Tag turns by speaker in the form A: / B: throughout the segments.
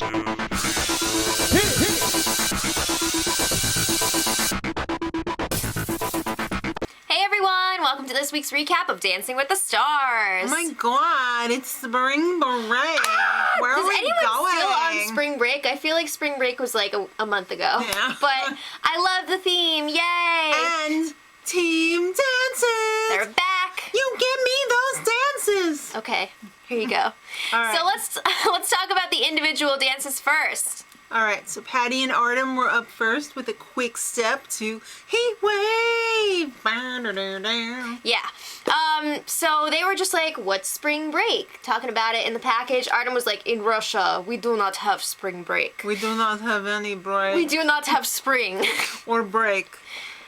A: Hey everyone, welcome to this week's recap of Dancing with the Stars.
B: Oh my god, it's spring break. Where are
A: Is
B: we
A: anyone
B: going?
A: still on spring break? I feel like spring break was like a month ago.
B: Yeah.
A: But I love the theme, yay!
B: And team dances.
A: They're back.
B: You give me those dances.
A: Okay, here you go.
B: All right.
A: So let's talk about the individual dances first.
B: All right, so Patty and Artem were up first with a quick step to Heat Wave.
A: Yeah. So they were just like, what's spring break? Talking about it in the package. Artem was like, in Russia, we do not have spring break.
B: We do not have any break.
A: We do not have spring.
B: Or break.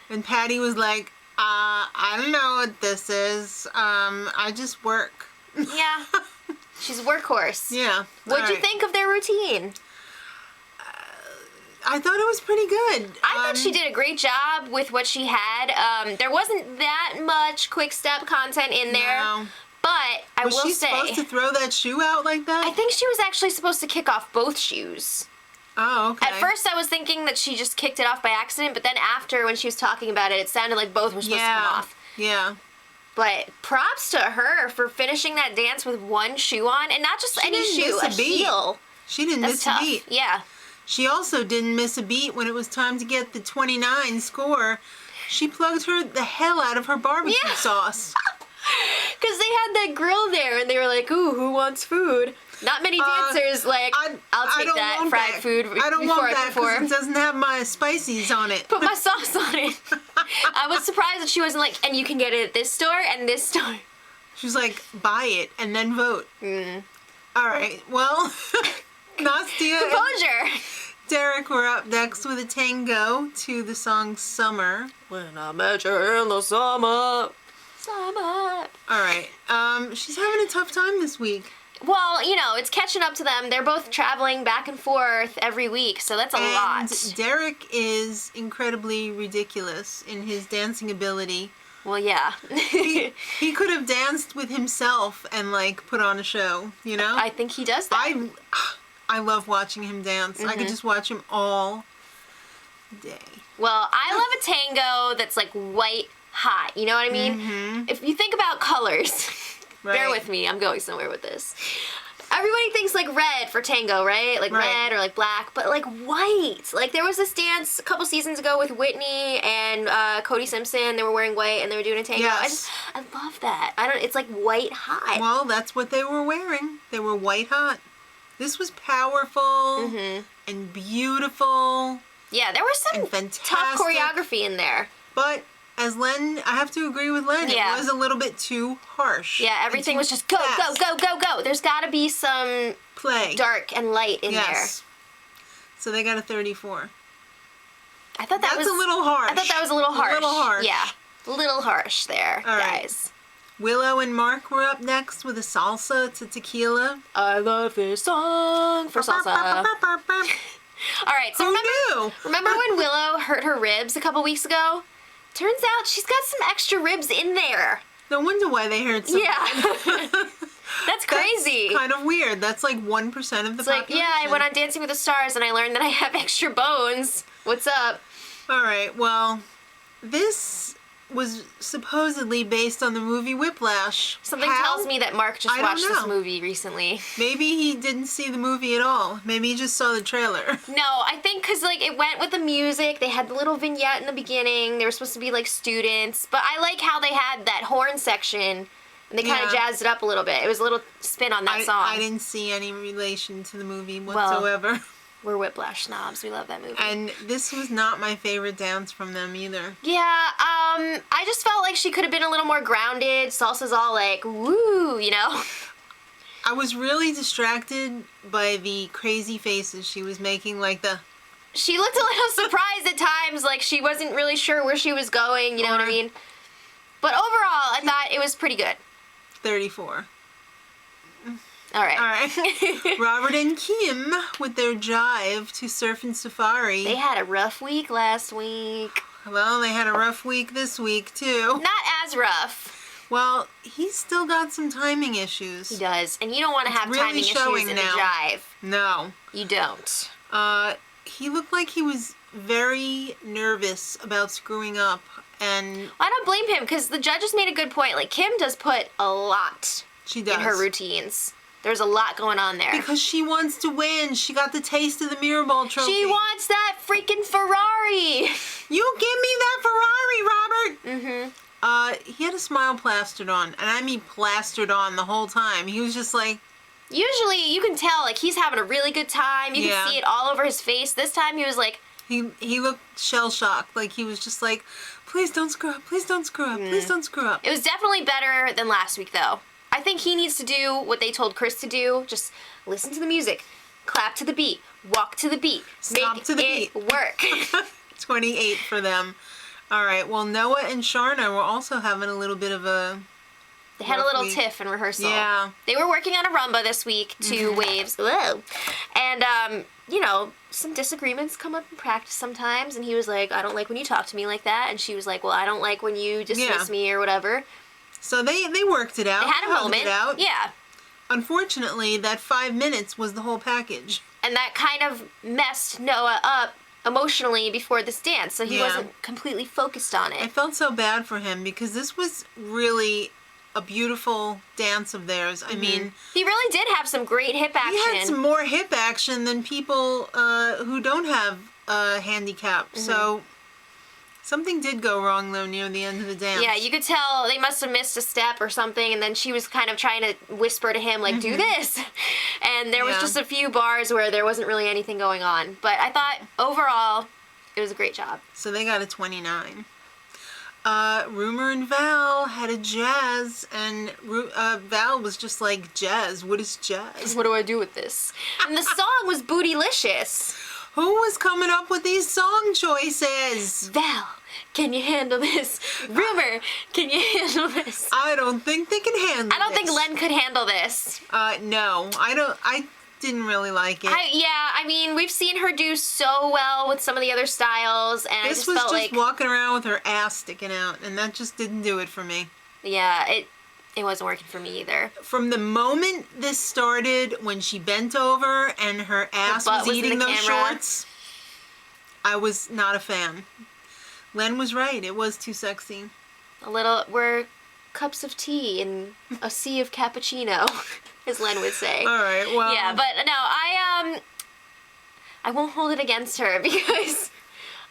B: And Patty was like, I don't know what this is. I just work.
A: Yeah. She's a workhorse.
B: Yeah.
A: What'd
B: All
A: you
B: right.
A: think of their routine?
B: I thought it was pretty good.
A: I thought she did a great job with what she had. There wasn't that much quick step content in there,
B: No.
A: but I
B: Was
A: will
B: she
A: say,
B: supposed to throw that shoe out like that?
A: I think she was actually supposed to kick off both shoes.
B: Oh, okay.
A: At first, I was thinking that she just kicked it off by accident, but then after, when she was talking about it, it sounded like both were supposed to come off.
B: Yeah.
A: But props to her for finishing that dance with one shoe on, and not just
B: She
A: any
B: didn't
A: shoe,
B: miss
A: a
B: a beat.
A: heel.
B: She didn't
A: That's
B: miss
A: tough.
B: a beat.
A: Yeah.
B: She also didn't miss a beat when it was time to get the 29 score. She plugged the hell out of her barbecue
A: Yeah.
B: sauce.
A: Because they had that grill there, and they were like, ooh, who wants food? Not many dancers like, I'll
B: I
A: take
B: don't
A: that
B: want
A: fried
B: that.
A: food
B: I don't
A: before
B: want
A: I
B: that because
A: perform.
B: it doesn't have my spices on it.
A: Put my sauce on it. I was surprised that she wasn't like, and you can get it at this store and this store.
B: She was like, buy it and then vote.
A: Mm.
B: All right, well, Nastia and
A: Composure.
B: Derek were up next with a tango to the song Summer.
A: When I met you in the summer. Summer.
B: All right, she's having a tough time this week.
A: Well, you know, it's catching up to them. They're both traveling back and forth every week, so that's a lot.
B: Derek is incredibly ridiculous in his dancing ability.
A: Well, yeah.
B: He could have danced with himself and like put on a show, you know?
A: I think he does that.
B: I love watching him dance. I could just watch him all day.
A: Well, I love a tango that's like white hot. You know what I mean? If you think about colors, bear with me, I'm going somewhere with this. Everybody thinks like red for tango, right? Like red or like black, but like white. Like there was this dance a couple seasons ago with Whitney and Cody Simpson. They were wearing white and they were doing a tango.
B: Yes.
A: I love that. It's like white hot.
B: Well, that's what they were wearing. They were white hot. This was powerful and beautiful.
A: Yeah, there was some
B: and fantastic.
A: tough choreography in there.
B: But as Len, I have to agree with Len.
A: Yeah.
B: It was a little bit too harsh.
A: Yeah, everything was just go, go, go, go, go. There's got to be some
B: play,
A: dark and light in there.
B: So they got a 34.
A: I thought that was
B: a little harsh.
A: I thought that was a little harsh.
B: A little harsh.
A: Yeah, a little harsh there,
B: All right.
A: guys.
B: Willow and Mark were up next with a salsa to tequila.
A: I love this song for salsa. All right, so remember when Willow hurt her ribs a couple weeks ago? Turns out she's got some extra ribs in there.
B: No wonder why they hurt so
A: Yeah.
B: bad.
A: That's crazy.
B: That's kind of weird. That's like 1% of the
A: It's like,
B: population.
A: yeah, I went on Dancing with the Stars and I learned that I have extra bones. What's up?
B: All right, well, this was supposedly based on the movie Whiplash.
A: Something
B: How?
A: tells me that Mark just
B: I don't
A: watched this
B: know.
A: movie recently.
B: Maybe he didn't see the movie at all. Maybe he just saw the trailer.
A: No, I think because like it went with the music. They had the little vignette in the beginning. They were supposed to be like students, but I like how they had that horn section and they kind of jazzed it up a little bit. It was a little spin on that song.
B: I didn't see any relation to the movie whatsoever.
A: We're Whiplash snobs. We love that movie.
B: And this was not my favorite dance from them either.
A: Yeah, I just felt like she could have been a little more grounded. Salsa's all like, woo, you know?
B: I was really distracted by the crazy faces she was making, like the...
A: She looked a little surprised at times, like she wasn't really sure where she was going, you know what I mean? But overall, I thought it was pretty good.
B: 34.
A: All right.
B: All right. Robert and Kim with their jive to Surf and Safari.
A: They had a rough week last week.
B: Well, they had a rough week this week, too.
A: Not as rough.
B: Well, he's still got some timing issues.
A: He does. And you don't want to have
B: really
A: timing issues
B: showing
A: in
B: now.
A: a jive.
B: No.
A: You don't.
B: He looked like he was very nervous about screwing up, and
A: I don't blame him, because the judges made a good point. Like, Kim does put a lot
B: she does
A: in her routines. There's a lot going on there.
B: because she wants to win. She got the taste of the Mirror Ball trophy.
A: She wants that freaking Ferrari.
B: You give me that Ferrari, Robert.
A: Mm-hmm.
B: He had a smile plastered on, and I mean plastered on the whole time. He was just like,
A: Usually, you can tell, like, he's having a really good time. You can see it all over his face. This time, he was like...
B: He looked shell-shocked. Like, he was just like, please don't screw up, please don't screw up, please don't screw up.
A: It was definitely better than last week, though. I think he needs to do what they told Chris to do. Just listen to the music, clap to the beat, walk to the beat,
B: Stop to the beat.
A: Work.
B: 28 for them. All right, well, Noah and Sharna were also having a little bit of a...
A: They had a little tiff in rehearsal.
B: Yeah.
A: They were working on a rumba this week, 2 waves. Whoa. And, you know, some disagreements come up in practice sometimes. And he was like, I don't like when you talk to me like that. And she was like, well, I don't like when you dismiss me or whatever.
B: So they worked it out.
A: They had a moment.
B: It out.
A: Yeah.
B: Unfortunately, that 5 minutes was the whole package.
A: And that kind of messed Noah up emotionally before this dance. So he wasn't completely focused on it.
B: I felt so bad for him because this was really... a beautiful dance of theirs. I mean...
A: He really did have some great hip action.
B: He had some more hip action than people who don't have a handicap. So, something did go wrong, though, near the end of the dance.
A: Yeah, you could tell they must have missed a step or something, and then she was kind of trying to whisper to him, like, do this! And there was just a few bars where there wasn't really anything going on. But I thought, overall, it was a great job.
B: So they got a 29. Rumor and Val had a jazz, and Val was just like, jazz? What is jazz?
A: What do I do with this? And the song was bootylicious.
B: Who was coming up with these song choices?
A: Val, can you handle this? Rumor, can you handle this?
B: I don't think they can handle this.
A: I don't think Len could handle this.
B: No, I didn't really like it.
A: I mean, we've seen her do so well with some of the other styles, and
B: this
A: I just
B: was
A: felt
B: just
A: like
B: walking around with her ass sticking out, and that just didn't do it for me.
A: Yeah, it wasn't working for me either.
B: From the moment this started, when she bent over and her ass was eating those shorts, I was not a fan. Len was right. It was too sexy.
A: We're cups of tea in a sea of cappuccino, as Len would say.
B: All right, well.
A: Yeah, but no, I won't hold it against her because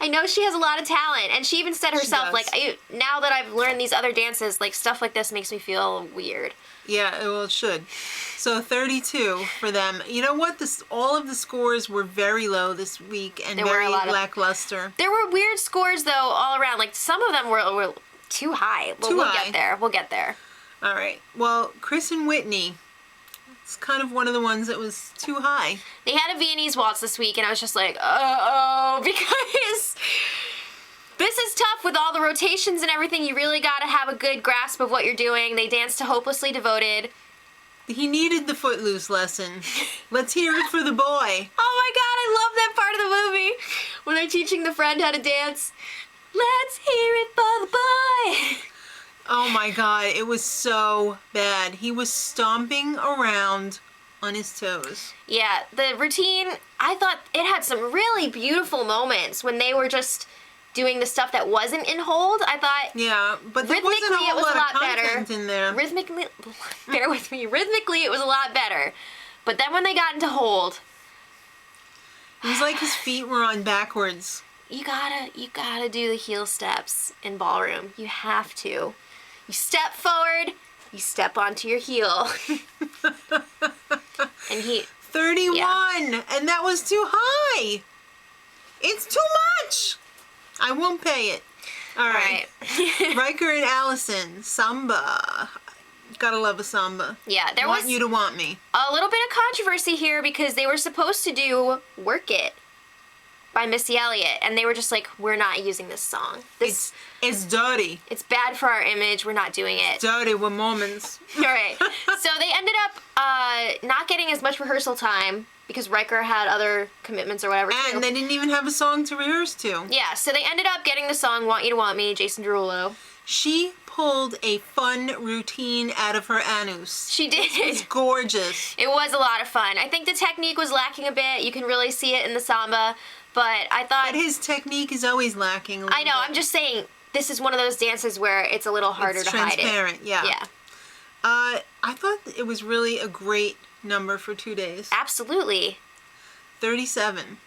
A: I know she has a lot of talent, and she even said herself, like, now that I've learned these other dances, like, stuff like this makes me feel weird.
B: Yeah, well, it should. So 32 for them. You know what? All of the scores were very low this week and very lackluster.
A: There were weird scores, though, all around. Like, some of them were too high. But we'll get there. We'll get there.
B: All right. Well, Chris and Whitney, it's kind of one of the ones that was too high.
A: They had a Viennese waltz this week, and I was just like, uh-oh, because this is tough with all the rotations and everything. You really got to have a good grasp of what you're doing. They danced to Hopelessly Devoted.
B: He needed the Footloose lesson. Let's hear it for the boy.
A: Oh my God, I love that part of the movie when they're teaching the friend how to dance. Let's hear it for the boy.
B: Oh my God, it was so bad. He was stomping around on his toes.
A: Yeah, the routine, I thought it had some really beautiful moments when they were just doing the stuff that wasn't in hold. I thought,
B: yeah, but there wasn't a whole lot of content in there.
A: Rhythmically, bear with me. Rhythmically, it was a lot better. But then when they got into hold,
B: it was like his feet were on backwards.
A: You gotta do the heel steps in ballroom. You have to. You step forward, you step onto your heel. And
B: 31, and that was too high. It's too much. I won't pay it. All right. Riker and Allison, samba. Gotta love a samba.
A: Yeah, there
B: want
A: was
B: you to want me.
A: A little bit of controversy here because they were supposed to do Work It by Missy Elliott, and they were just like, we're not using this song.
B: It's dirty.
A: It's bad for our image. We're not doing it.
B: Dirty with moments.
A: All right. So they ended up not getting as much rehearsal time because Riker had other commitments or whatever.
B: And they didn't even have a song to rehearse to.
A: Yeah, so they ended up getting the song Want You to Want Me, Jason Derulo.
B: She pulled a fun routine out of her anus.
A: She did.
B: It's gorgeous.
A: It was a lot of fun. I think the technique was lacking a bit. You can really see it in the samba, but I thought...
B: But his technique is always lacking a little
A: I know,
B: bit.
A: I'm just saying, this is one of those dances where it's a little harder to hide it.
B: Transparent, yeah.
A: Yeah.
B: I thought it was really a great number for 2 days.
A: Absolutely.
B: 37.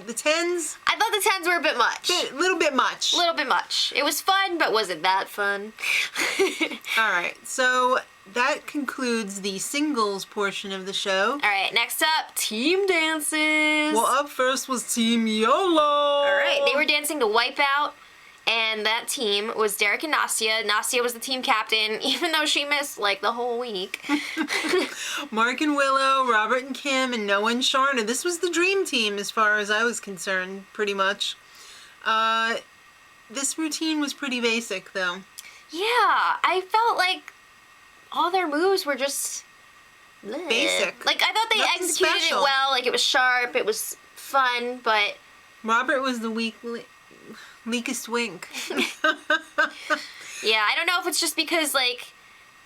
B: The 10s...
A: I thought the 10s were a bit much.
B: A little bit much.
A: A little bit much. It was fun, but was it that fun?
B: All right, so that concludes the singles portion of the show.
A: All right, next up, team dances.
B: Well, up first was Team YOLO.
A: All right, they were dancing to Wipeout, and that team was Derek and Nastia. Nastia was the team captain, even though she missed, like, the whole week.
B: Mark and Willow, Robert and Kim, and Noah and Sharna. This was the dream team as far as I was concerned, pretty much. This routine was pretty basic, though.
A: Yeah, I felt like all their moves were just... bleh.
B: Basic.
A: Like, I thought they
B: Nothing
A: executed
B: special.
A: it well. Like, it was sharp, it was fun, but...
B: Robert was the weakest wink.
A: Yeah, I don't know if it's just because, like,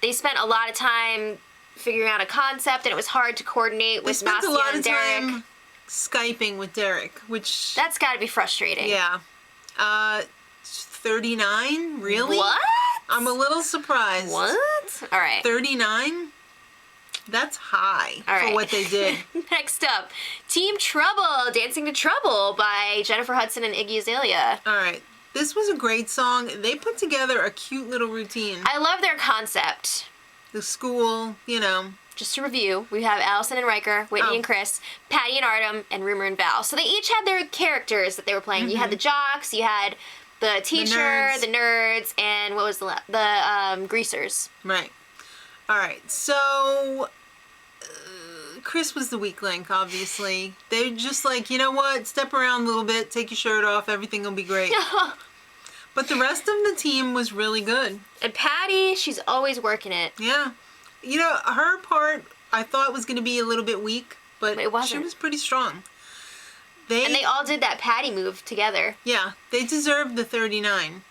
A: they spent a lot of time figuring out a concept and it was hard to coordinate
B: They
A: with
B: spent a
A: Nastia
B: lot
A: and
B: of
A: Derek.
B: time Skyping with Derek, which...
A: That's gotta be frustrating.
B: Yeah. 39? Really?
A: What?
B: I'm a little surprised.
A: What? All right.
B: 39? That's high
A: All right.
B: for what they did.
A: Next up, Team Trouble, Dancing to Trouble by Jennifer Hudson and Iggy Azalea.
B: All right. This was a great song. They put together a cute little routine.
A: I love their concept.
B: The school, you know.
A: Just to review, we have Allison and Riker, Whitney and Chris, Patty and Artem, and Rumor and Val. So they each had their characters that they were playing. You had the jocks, you had the teacher, the nerds, and what was the greasers.
B: Right. All right. So Chris was the weak link, obviously. They're just like, you know what? Step around a little bit, take your shirt off, everything will be great. But the rest of the team was really good.
A: And Patty, she's always working it.
B: Yeah. You know, her part I thought was going to be a little bit weak, but
A: it wasn't.
B: she was pretty strong.
A: And they all did that Patty move together.
B: Yeah, they deserved the 39.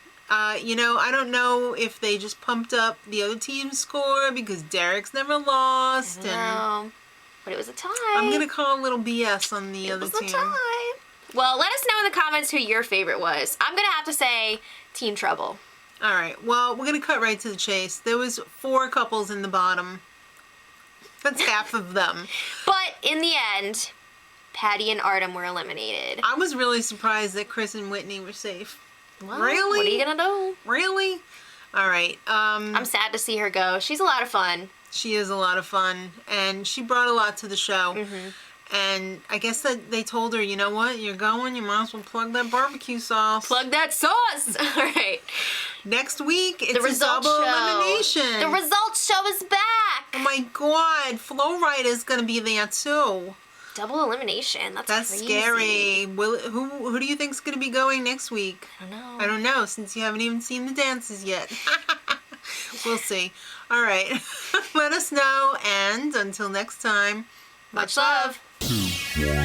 B: You know, I don't know if they just pumped up the other team's score because Derek's never lost.
A: No, but it was a tie.
B: I'm going to call a little BS on the other team.
A: It was a tie. Well, let us know in the comments who your favorite was. I'm going to have to say Team Trouble.
B: All right, well, we're going to cut right to the chase. There was 4 couples in the bottom. That's half of them.
A: But in the end, Patty and Artem were eliminated.
B: I was really surprised that Chris and Whitney were safe.
A: Well,
B: Really?
A: What are you going to do?
B: Really? All right.
A: I'm sad to see her go. She's a lot of fun.
B: She is a lot of fun, and she brought a lot to the show. And I guess that they told her, you know what, you're going, you might as well plug that barbecue sauce.
A: Plug that sauce! All right.
B: Next week, it's
A: The
B: a
A: results
B: double
A: show.
B: elimination.
A: The results show is back!
B: Oh my god, Flo Rida's going to be there too.
A: Double elimination. That's crazy.
B: Scary. Who do you think's going to be going next week?
A: I don't know.
B: I don't know, since you haven't even seen the dances yet. We'll see. All right. Let us know, and until next time,
A: Much love.
C: 2, 1.